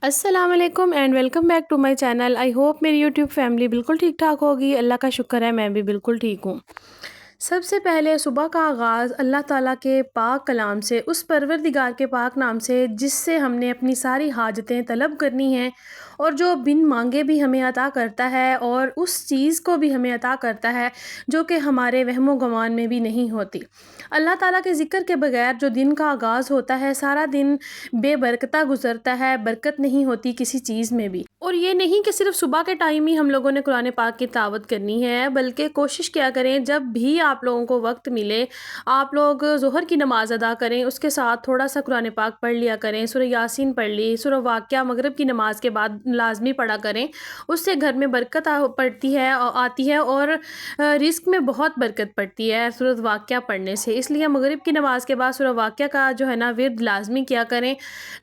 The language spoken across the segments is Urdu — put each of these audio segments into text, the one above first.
السلام علیکم and welcome back to my channel. I hope میری یوٹیوب فیملی بالکل ٹھیک ٹھاک ہوگی. اللہ کا شکر ہے میں بھی بالکل ٹھیک ہوں. سب سے پہلے صبح کا آغاز اللہ تعالیٰ کے پاک کلام سے، اس پروردگار کے پاک نام سے جس سے ہم نے اپنی ساری حاجتیں طلب کرنی ہیں اور جو بن مانگے بھی ہمیں عطا کرتا ہے اور اس چیز کو بھی ہمیں عطا کرتا ہے جو کہ ہمارے وہم و گمان میں بھی نہیں ہوتی. اللہ تعالیٰ کے ذکر کے بغیر جو دن کا آغاز ہوتا ہے سارا دن بے برکتہ گزرتا ہے، برکت نہیں ہوتی کسی چیز میں بھی. اور یہ نہیں کہ صرف صبح کے ٹائم ہی ہم لوگوں نے قرآن پاک کی تلاوت کرنی ہے، بلکہ کوشش کیا کریں جب بھی آپ لوگوں کو وقت ملے آپ لوگ ظہر کی نماز ادا کریں، اس کے ساتھ تھوڑا سا قرآن پاک پڑھ لیا کریں. سورہ یاسین پڑھ لی، سورہ واقعہ مغرب کی نماز کے بعد لازمی پڑھا کریں. اس سے گھر میں برکت پڑتی ہے آتی ہے اور رزق میں بہت برکت پڑتی ہے سورہ واقعہ پڑھنے سے. اس لیے مغرب کی نماز کے بعد سورہ واقعہ کا جو ہے نا ورد لازمی کیا کریں.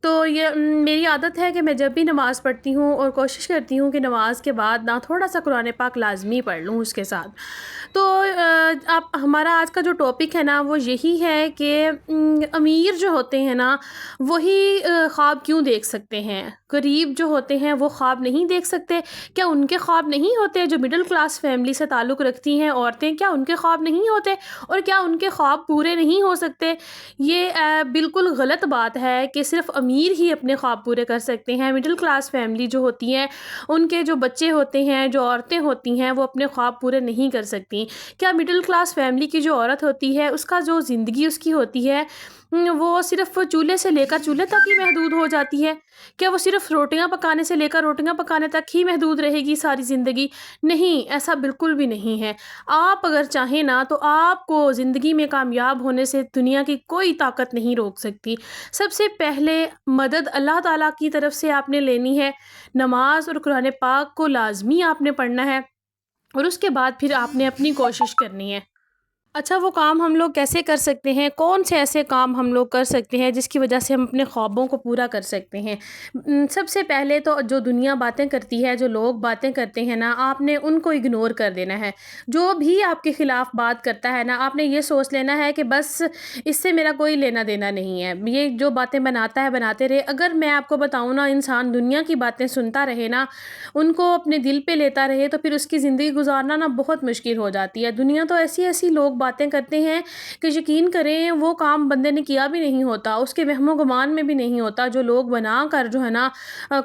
تو یہ میری عادت ہے کہ میں جب بھی نماز پڑھتی ہوں اور کوشش کرتی ہوں کہ نماز کے بعد نہ تھوڑا سا قرآن پاک لازمی پڑھ لوں اس کے ساتھ. تو آپ ہمارا آج کا جو ٹاپک ہے نا وہ یہی ہے کہ امیر جو ہوتے ہیں نا وہی خواب کیوں دیکھ سکتے ہیں، غریب جو ہوتے ہیں وہ خواب نہیں دیکھ سکتے. کیا ان کے خواب نہیں ہوتے؟ جو مڈل کلاس فیملی سے تعلق رکھتی ہیں عورتیں، کیا ان کے خواب نہیں ہوتے اور کیا ان کے خواب پورے نہیں ہو سکتے؟ یہ بالکل غلط بات ہے کہ صرف امیر ہی اپنے خواب پورے کر سکتے ہیں. مڈل کلاس فیملی جو ہوتی ہیں ان کے جو بچے ہوتے ہیں، جو عورتیں ہوتی ہیں، وہ اپنے خواب پورے نہیں کر سکتی. کیا مڈل کلاس فیملی کی جو عورت ہوتی ہے اس کا جو زندگی اس کی ہوتی ہے وہ صرف چولہے سے لے کر چولہے تک ہی محدود ہو جاتی ہے؟ کیا وہ صرف روٹیاں پکانے سے لے کر روٹیاں پکانے تک ہی محدود رہے گی ساری زندگی؟ نہیں، ایسا بالکل بھی نہیں ہے. آپ اگر چاہیں نا تو آپ کو زندگی میں کامیاب ہونے سے دنیا کی کوئی طاقت نہیں روک سکتی. سب سے پہلے مدد اللہ تعالیٰ کی طرف سے آپ نے لینی ہے. نماز اور قرآن پاک کو لازمی آپ نے پڑھنا ہے اور اس کے بعد پھر آپ نے اپنی کوشش کرنی ہے. اچھا، وہ کام ہم لوگ کیسے کر سکتے ہیں؟ کون سے ایسے کام ہم لوگ کر سکتے ہیں جس کی وجہ سے ہم اپنے خوابوں کو پورا کر سکتے ہیں؟ سب سے پہلے تو جو دنیا باتیں کرتی ہے، جو لوگ باتیں کرتے ہیں نا، آپ نے ان کو اگنور کر دینا ہے. جو بھی آپ کے خلاف بات کرتا ہے نا آپ نے یہ سوچ لینا ہے کہ بس اس سے میرا کوئی لینا دینا نہیں ہے. یہ جو باتیں بناتا ہے بناتے رہے. اگر میں آپ کو بتاؤں نا انسان دنیا کی باتیں سنتا رہے نا، ان کو اپنے دل پہ لیتا رہے تو پھر اس کی زندگی گزارنا نا بہت مشکل ہو جاتی ہے. دنیا تو ایسی لوگ باتیں کرتے ہیں کہ یقین کریں وہ کام بندے نے کیا بھی نہیں ہوتا، اس کے وہم و گمان میں بھی نہیں ہوتا، جو لوگ بنا کر جو ہے نا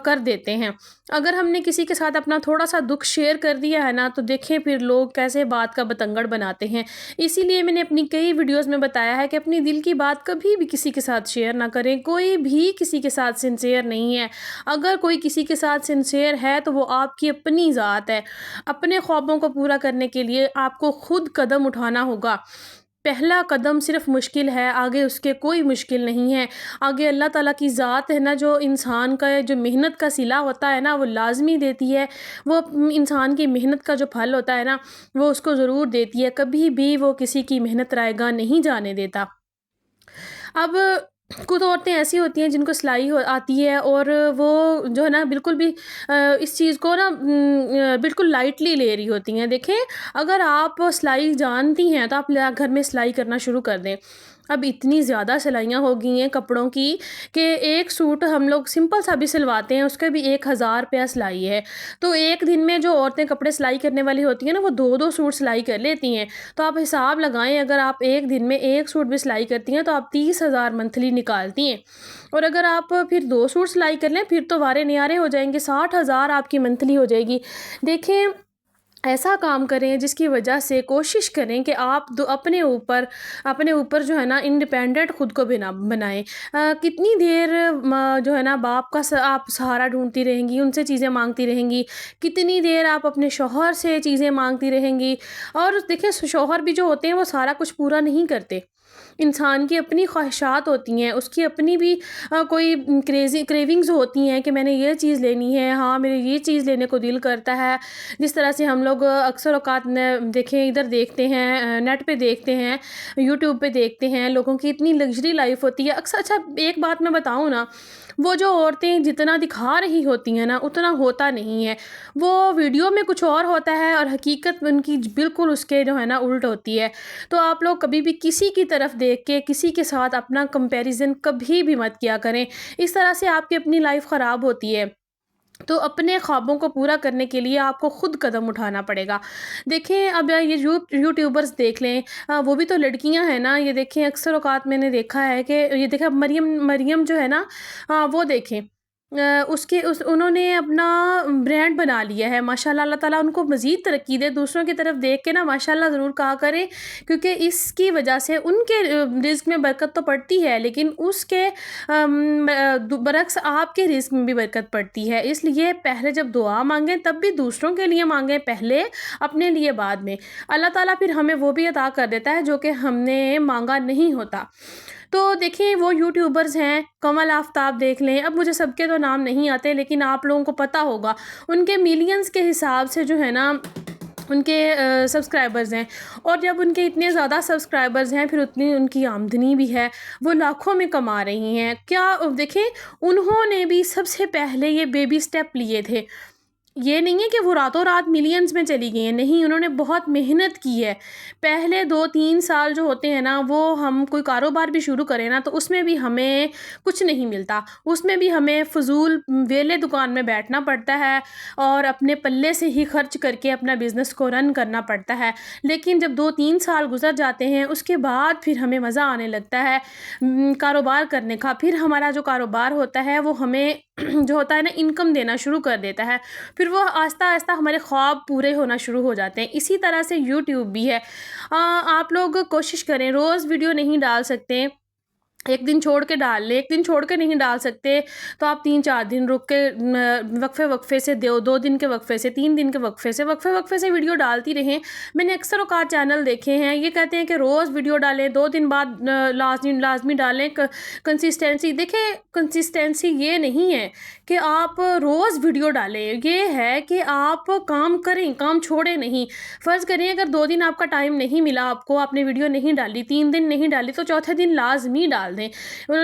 کر دیتے ہیں. اگر ہم نے کسی کے ساتھ اپنا تھوڑا سا دکھ شیئر کر دیا ہے نا تو دیکھیں پھر لوگ کیسے بات کا بتنگڑ بناتے ہیں. اسی لیے میں نے اپنی کئی ویڈیوز میں بتایا ہے کہ اپنی دل کی بات کبھی بھی کسی کے ساتھ شیئر نہ کریں. کوئی بھی کسی کے ساتھ سنسیئر نہیں ہے. اگر کوئی کسی کے ساتھ سنسیئر ہے تو وہ آپ کی اپنی ذات ہے. اپنے خوابوں کو پورا کرنے کے لیے آپ کو خود قدم اٹھانا ہوگا. پہلا قدم صرف مشکل ہے، آگے اس کے کوئی مشکل نہیں ہے. آگے اللہ تعالیٰ کی ذات ہے نا، جو انسان کا جو محنت کا صلہ ہوتا ہے نا وہ لازمی دیتی ہے. وہ انسان کی محنت کا جو پھل ہوتا ہے نا وہ اس کو ضرور دیتی ہے. کبھی بھی وہ کسی کی محنت رائے گاں نہیں جانے دیتا. اب کچھ عورتیں ایسی ہوتی ہیں جن کو سلائی آتی ہے اور وہ جو ہے نا بالکل بھی اس چیز کو نا بالکل لائٹلی لے رہی ہوتی ہیں. دیکھیں، اگر آپ سلائی جانتی ہیں تو آپ گھر میں سلائی کرنا شروع کر دیں. اب اتنی زیادہ سلائیاں ہو گئی ہیں کپڑوں کی کہ ایک سوٹ ہم لوگ سمپل سا بھی سلواتے ہیں اس کے بھی 1000 روپیہ سلائی ہے. تو ایک دن میں جو عورتیں کپڑے سلائی کرنے والی ہوتی ہیں نا وہ 2 سوٹ سلائی کر لیتی ہیں. تو آپ حساب لگائیں، اگر آپ ایک دن میں ایک سوٹ بھی سلائی کرتی ہیں تو آپ 30,000 منتھلی نکالتی ہیں. اور اگر آپ پھر 2 سوٹ سلائی کر لیں پھر تو وارے نیارے ہو جائیں گے، 60,000 آپ کی منتھلی ہو جائے گی. دیکھیں، ایسا کام کریں جس کی وجہ سے کوشش کریں کہ آپ اپنے اوپر جو ہے نا انڈیپینڈنٹ خود کو بنائیں. کتنی دیر جو ہے نا باپ کا آپ سہارا ڈھونڈتی رہیں گی، ان سے چیزیں مانگتی رہیں گی؟ کتنی دیر آپ اپنے شوہر سے چیزیں مانگتی رہیں گی؟ اور دیکھیں شوہر بھی جو ہوتے ہیں وہ سارا کچھ پورا نہیں کرتے. انسان کی اپنی خواہشات ہوتی ہیں، اس کی اپنی بھی کوئی کریونگز ہوتی ہیں کہ میں نے یہ چیز لینی ہے، ہاں میرے یہ چیز لینے کو دل کرتا ہے. جس طرح سے ہم لوگ اکثر اوقات دیکھیں ادھر دیکھتے ہیں، نیٹ پہ دیکھتے ہیں، یوٹیوب پہ دیکھتے ہیں، لوگوں کی اتنی لگژری لائف ہوتی ہے اکثر. اچھا ایک بات میں بتاؤں نا، وہ جو عورتیں جتنا دکھا رہی ہوتی ہیں نا اتنا ہوتا نہیں ہے، وہ ویڈیو میں کچھ اور ہوتا ہے اور حقیقت ان کی بالکل اس کے جو ہے نا الٹ ہوتی ہے۔ تو آپ لوگ کبھی بھی کسی کی طرف دیکھ کے کسی کے ساتھ اپنا کمپیریزن کبھی بھی مت کیا کریں، اس طرح سے آپ کی اپنی لائف خراب ہوتی ہے۔ تو اپنے خوابوں کو پورا کرنے کے لیے آپ کو خود قدم اٹھانا پڑے گا۔ دیکھیں اب یہ یوٹیوبرز دیکھ لیں، وہ بھی تو لڑکیاں ہیں نا، یہ دیکھیں اکثر اوقات میں نے دیکھا ہے کہ یہ دیکھیں اب مریم جو ہے نا، وہ دیکھیں انہوں نے اپنا برانڈ بنا لیا ہے ماشاءاللہ۔ اللہ تعالیٰ ان کو مزید ترقی دے، دوسروں کی طرف دیکھ کے نا ماشاءاللہ ضرور کہا کریں، کیونکہ اس کی وجہ سے ان کے رزق میں برکت تو پڑتی ہے، لیکن اس کے برعکس آپ کے رزق میں بھی برکت پڑتی ہے۔ اس لیے پہلے جب دعا مانگیں تب بھی دوسروں کے لیے مانگیں پہلے، اپنے لیے بعد میں۔ اللہ تعالیٰ پھر ہمیں وہ بھی عطا کر دیتا ہے جو کہ ہم نے مانگا نہیں ہوتا۔ تو دیکھیں وہ یوٹیوبرز ہیں، کمل آفتاب دیکھ لیں، اب مجھے سب کے تو نام نہیں آتے لیکن آپ لوگوں کو پتہ ہوگا، ان کے ملینز کے حساب سے جو ہے نا ان کے سبسکرائبرز ہیں، اور جب ان کے اتنے زیادہ سبسکرائبرز ہیں پھر اتنی ان کی آمدنی بھی ہے، وہ لاکھوں میں کما رہی ہیں۔ کیا دیکھیں انہوں نے بھی سب سے پہلے یہ بیبی سٹیپ لیے تھے، یہ نہیں ہے کہ وہ راتوں رات ملینز میں چلی گئی ہیں، نہیں، انہوں نے بہت محنت کی ہے۔ پہلے 2-3 سال جو ہوتے ہیں نا، وہ ہم کوئی کاروبار بھی شروع کریں نا تو اس میں بھی ہمیں کچھ نہیں ملتا، اس میں بھی ہمیں فضول ویلے دکان میں بیٹھنا پڑتا ہے اور اپنے پلے سے ہی خرچ کر کے اپنا بزنس کو رن کرنا پڑتا ہے۔ لیکن جب 2-3 سال گزر جاتے ہیں اس کے بعد پھر ہمیں مزہ آنے لگتا ہے کاروبار کرنے کا، پھر ہمارا جو کاروبار ہوتا ہے وہ ہمیں جو ہوتا ہے نا انکم دینا شروع کر دیتا ہے، پھر وہ آہستہ آہستہ ہمارے خواب پورے ہونا شروع ہو جاتے ہیں۔ اسی طرح سے یوٹیوب بھی ہے، آپ لوگ کوشش کریں، روز ویڈیو نہیں ڈال سکتے، ایک دن چھوڑ کے ڈال لیں، ایک دن چھوڑ کے نہیں ڈال سکتے تو آپ 3-4 دن رک کے وقفے سے 2 دن کے وقفے سے 3 دن کے وقفے سے ویڈیو ڈالتی رہیں۔ میں نے اکثر اوقات چینل دیکھے ہیں، یہ کہتے ہیں کہ روز ویڈیو ڈالیں، 2 دن بعد لازمی ڈالیں۔ کنسسٹنسی دیکھیں، کنسسٹنسی یہ نہیں ہے کہ آپ روز ویڈیو ڈالیں، یہ ہے کہ آپ کام کریں، کام چھوڑیں نہیں۔ فرض کریں اگر 2 دن آپ کا ٹائم نہیں ملا، آپ نے ویڈیو نہیں ڈالی، 3 دن نہیں ڈالی، تو چوتھے دن لازمی ڈال دیں۔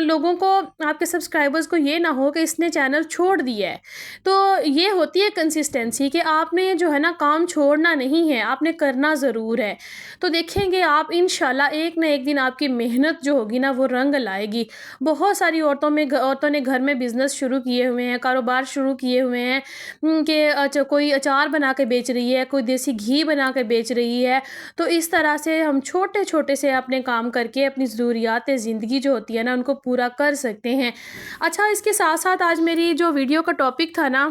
لوگوں کو، آپ کے سبسکرائبرز کو یہ نہ ہو کہ اس نے چینل چھوڑ دیا ہے۔ تو یہ ہوتی ہے کنسسٹنسی کہ آپ نے جو ہے نا کام چھوڑنا نہیں ہے، آپ نے کرنا ضرور ہے۔ تو دیکھیں گے آپ انشاءاللہ ایک نہ ایک دن آپ کی محنت جو ہوگی نا وہ رنگ لائے گی۔ بہت ساری عورتوں نے گھر میں بزنس شروع کیے ہوئے ہیں، کاروبار شروع کیے ہوئے ہیں کہ کوئی اچار بنا کے بیچ رہی ہے، کوئی دیسی گھی بنا کے بیچ رہی ہے۔ تو اس طرح سے ہم چھوٹے چھوٹے سے اپنے کام کر کے اپنی ضروریات زندگی جو ہوتی ہے نا ان کو پورا کر سکتے ہیں۔ اچھا، اس کے ساتھ ساتھ آج میری جو ویڈیو کا ٹاپک تھا نا،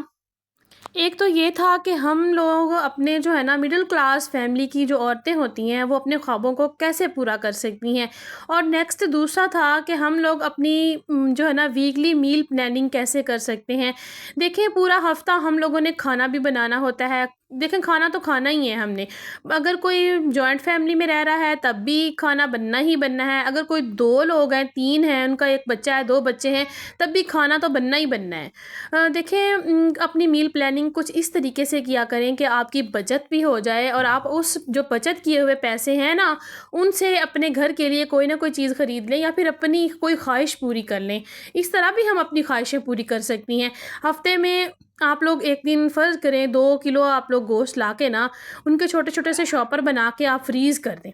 ایک تو یہ تھا کہ ہم لوگ اپنے جو ہے نا مڈل کلاس فیملی کی جو عورتیں ہوتی ہیں وہ اپنے خوابوں کو کیسے پورا کر سکتی ہیں، اور نیکسٹ دوسرا تھا کہ ہم لوگ اپنی جو ہے نا ویکلی میل پلاننگ کیسے کر سکتے ہیں۔ دیکھیں پورا ہفتہ ہم لوگوں نے کھانا بھی بنانا ہوتا ہے، دیکھیں کھانا تو کھانا ہی ہے ہم نے، اگر کوئی جوائنٹ فیملی میں رہ رہا ہے تب بھی کھانا بننا ہی بننا ہے، اگر کوئی 2 لوگ ہیں، 3 ہیں، ان کا 1 بچہ ہے، 2 بچے ہیں، تب بھی کھانا تو بننا ہی بننا ہے۔ دیکھیں اپنی میل پلاننگ کچھ اس طریقے سے کیا کریں کہ آپ کی بچت بھی ہو جائے اور آپ اس جو بچت کیے ہوئے پیسے ہیں نا ان سے اپنے گھر کے لیے کوئی نہ کوئی چیز خرید لیں یا پھر اپنی کوئی خواہش پوری کر لیں۔ اس طرح بھی ہم اپنی خواہشیں پوری کر سکتی ہیں۔ ہفتے میں آپ لوگ ایک دن فرض کریں 2 کلو آپ لوگ گوشت لا کے نا ان کے چھوٹے چھوٹے سے شاپر بنا کے آپ فریز کر دیں۔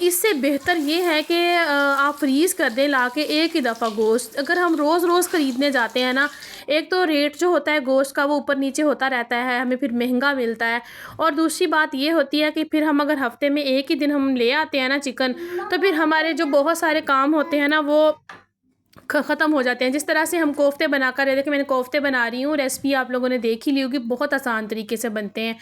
اس سے بہتر یہ ہے کہ آپ فریز کر دیں لا کے ایک ہی دفعہ گوشت۔ اگر ہم روز روز خریدنے جاتے ہیں نا، ایک تو ریٹ جو ہوتا ہے گوشت کا وہ اوپر نیچے ہوتا رہتا ہے، ہمیں پھر مہنگا ملتا ہے، اور دوسری بات یہ ہوتی ہے کہ پھر ہم اگر ہفتے میں ایک ہی دن ہم لے آتے ہیں نا چکن، تو پھر ہمارے جو بہت سارے کام ہوتے ہیں نا وہ ختم ہو جاتے ہیں۔ جس طرح سے ہم کوفتے بنا کر، دیکھیں میں نے کوفتے بنا رہی ہوں، ریسپی آپ لوگوں نے دیکھ ہی لی ہوگی، بہت آسان طریقے سے بنتے ہیں۔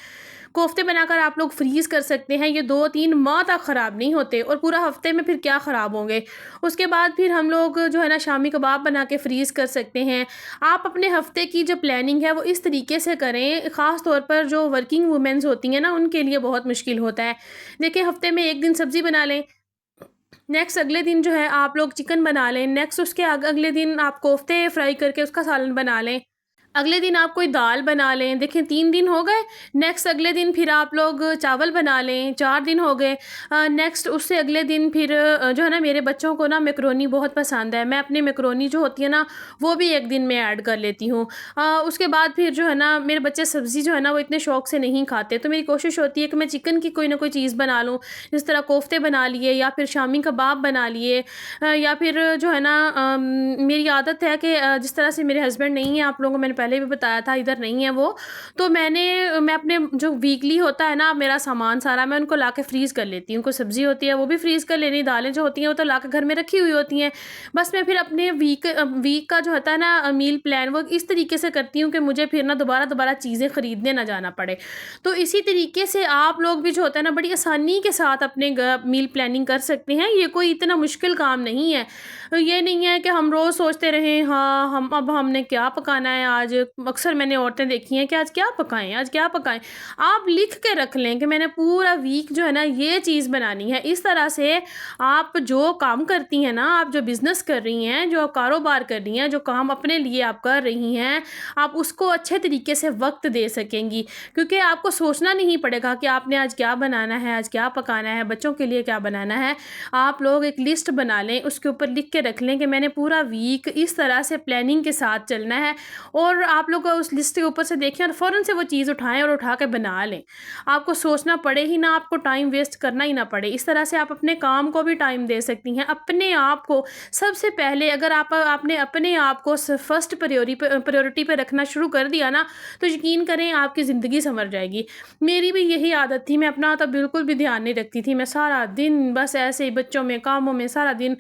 کوفتے بنا کر آپ لوگ فریز کر سکتے ہیں، یہ 2-3 ماہ تک خراب نہیں ہوتے، اور پورا ہفتے میں پھر کیا خراب ہوں گے۔ اس کے بعد پھر ہم لوگ جو ہے نا شامی کباب بنا کے فریز کر سکتے ہیں۔ آپ اپنے ہفتے کی جو پلاننگ ہے وہ اس طریقے سے کریں، خاص طور پر جو ورکنگ وومنز ہوتی ہیں نا ان کے لیے بہت مشکل ہوتا ہے۔ دیکھیں ہفتے میں ایک دن سبزی بنا لیں، نیکسٹ اگلے دن جو ہے آپ لوگ چکن بنا لیں، نیکسٹ اس کے اگلے دن آپ کوفتے فرائی کر کے اس کا سالن بنا لیں۔ اگلے دن آپ کوئی دال بنا لیں، دیکھیں 3 دن ہو گئے، نیکسٹ اگلے دن پھر آپ لوگ چاول بنا لیں، 4 دن ہو گئے، نیکسٹ اس سے اگلے دن پھر جو ہے نا میرے بچوں کو نا میکرونی بہت پسند ہے، میں اپنی میکرونی جو ہوتی ہے نا وہ بھی ایک دن میں ایڈ کر لیتی ہوں۔ اس کے بعد پھر جو ہے نا میرے بچے سبزی جو ہے نا وہ اتنے شوق سے نہیں کھاتے، تو میری کوشش ہوتی ہے کہ میں چکن کی کوئی نہ کوئی چیز بنا لوں، جس طرح کوفتے بنا لیے یا پھر شامی کباب بنا لیے، یا پھر جو ہے نا میری عادت ہے کہ جس طرح سے میرے ہسبینڈ نہیں ہیں، آپ لوگوں کو میں نے پہلے بھی بتایا تھا ادھر نہیں ہے وہ، تو میں اپنے جو ویکلی ہوتا ہے نا میرا سامان سارا میں ان کو لا کے فریز کر لیتی ہوں، کوئی سبزی ہوتی ہے وہ بھی فریز کر لینی، دالیں جو ہوتی ہیں وہ تو لا کے گھر میں رکھی ہوئی ہوتی ہیں، بس میں پھر اپنے ویک کا جو ہوتا ہے نا میل پلان وہ اس طریقے سے کرتی ہوں کہ مجھے پھر نا دوبارہ چیزیں خریدنے نہ جانا پڑے۔ تو اسی طریقے سے آپ لوگ بھی جو ہوتا ہے نا بڑی آسانی کے ساتھ اپنے میل پلاننگ کر سکتے ہیں، یہ کوئی اتنا مشکل کام نہیں ہے۔ یہ نہیں ہے کہ ہم روز سوچتے رہیں ہاں ہم نے کیا پکانا ہے آج، اکثر میں نے عورتیں دیکھی ہیں کہ آج کیا پکائیں۔ آپ لکھ کے رکھ لیں کہ میں نے پورا ویک جو ہے نا یہ چیز بنانی ہے، اس طرح سے آپ جو کام کرتی ہیں نا، آپ جو بزنس کر رہی ہیں، جو کاروبار کر رہی ہیں، جو کام اپنے لیے آپ کر رہی ہیں، آپ اس کو اچھے طریقے سے وقت دے سکیں گی، کیونکہ آپ کو سوچنا نہیں پڑے گا کہ آپ نے آج کیا بنانا ہے، آج کیا پکانا ہے، بچوں کے لیے کیا بنانا ہے۔ آپ لوگ ایک لسٹ بنا لیں، اس کے اوپر لکھ کے رکھ لیں کہ میں نے پورا ویک اس طرح سے پلاننگ کے ساتھ چلنا ہے، اور آپ لوگ اس لسٹ کے اوپر سے دیکھیں اور فوراً سے وہ چیز اٹھائیں اور اٹھا کے بنا لیں، آپ کو سوچنا پڑے ہی نہ، آپ کو ٹائم ویسٹ کرنا ہی نہ پڑے۔ اس طرح سے آپ اپنے کام کو بھی ٹائم دے سکتی ہیں، اپنے آپ کو سب سے پہلے اگر آپ نے اپنے آپ کو فرسٹ پریورٹی پہ رکھنا شروع کر دیا نا، تو یقین کریں آپ کی زندگی سنور جائے گی۔ میری بھی یہی عادت تھی، میں اپنا تو بالکل بھی دھیان نہیں رکھتی تھی، میں سارا دن بس ایسے ہی بچوں میں کاموں میں سارا دن،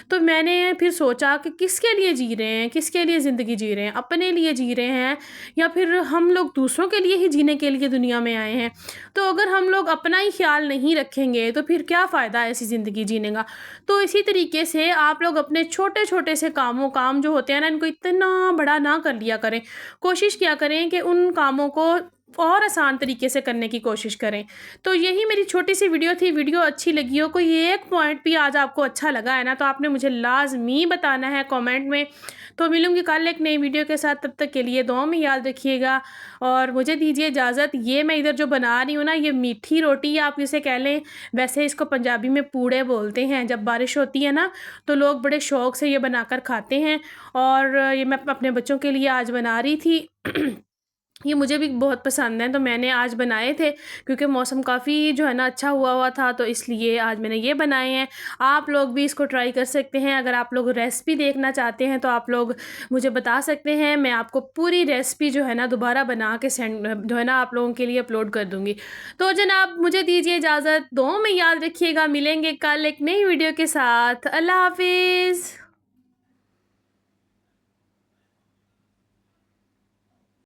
تو میں نے پھر سوچا کہ کس کے لیے جی رہے ہیں، کس کے لیے زندگی جی رہے ہیں، اپنے لیے جی رہے ہیں یا پھر ہم لوگ دوسروں کے لیے ہی جینے کے لیے دنیا میں آئے ہیں؟ تو اگر ہم لوگ اپنا ہی خیال نہیں رکھیں گے تو پھر کیا فائدہ ہے ایسی زندگی جینے کا؟ تو اسی طریقے سے آپ لوگ اپنے چھوٹے چھوٹے سے کام جو ہوتے ہیں نا ان کو اتنا بڑا نہ کر لیا کریں، کوشش کیا کریں کہ ان کاموں کو اور آسان طریقے سے کرنے کی کوشش کریں۔ تو یہی میری چھوٹی سی ویڈیو تھی، ویڈیو اچھی لگی ہو، کوئی ایک پوائنٹ بھی آج آپ کو اچھا لگا ہے نا تو آپ نے مجھے لازمی بتانا ہے کامنٹ میں۔ تو ملوں گی کل ایک نئی ویڈیو کے ساتھ، تب تک کے لیے دعاؤں میں یاد رکھیے گا اور مجھے دیجیے اجازت۔ یہ میں ادھر جو بنا رہی ہوں نا یہ میٹھی روٹی آپ اسے کہہ لیں، ویسے اس کو پنجابی میں پوڑے بولتے ہیں، جب بارش ہوتی ہے نا تو لوگ بڑے شوق سے یہ بنا کر کھاتے ہیں، اور یہ میں اپنے بچوں کے لیے آج بنا رہی تھی۔ یہ مجھے بھی بہت پسند ہیں تو میں نے آج بنائے تھے، کیونکہ موسم کافی جو ہے نا اچھا ہوا تھا، تو اس لیے آج میں نے یہ بنائے ہیں۔ آپ لوگ بھی اس کو ٹرائی کر سکتے ہیں، اگر آپ لوگ ریسپی دیکھنا چاہتے ہیں تو آپ لوگ مجھے بتا سکتے ہیں، میں آپ کو پوری ریسپی جو ہے نا دوبارہ بنا کے جو ہے نا آپ لوگوں کے لیے اپلوڈ کر دوں گی۔ تو جناب مجھے دیجیے اجازت، دعاؤں میں یاد رکھیے گا، ملیں گے کل ایک نئی ویڈیو کے ساتھ۔ اللہ حافظ۔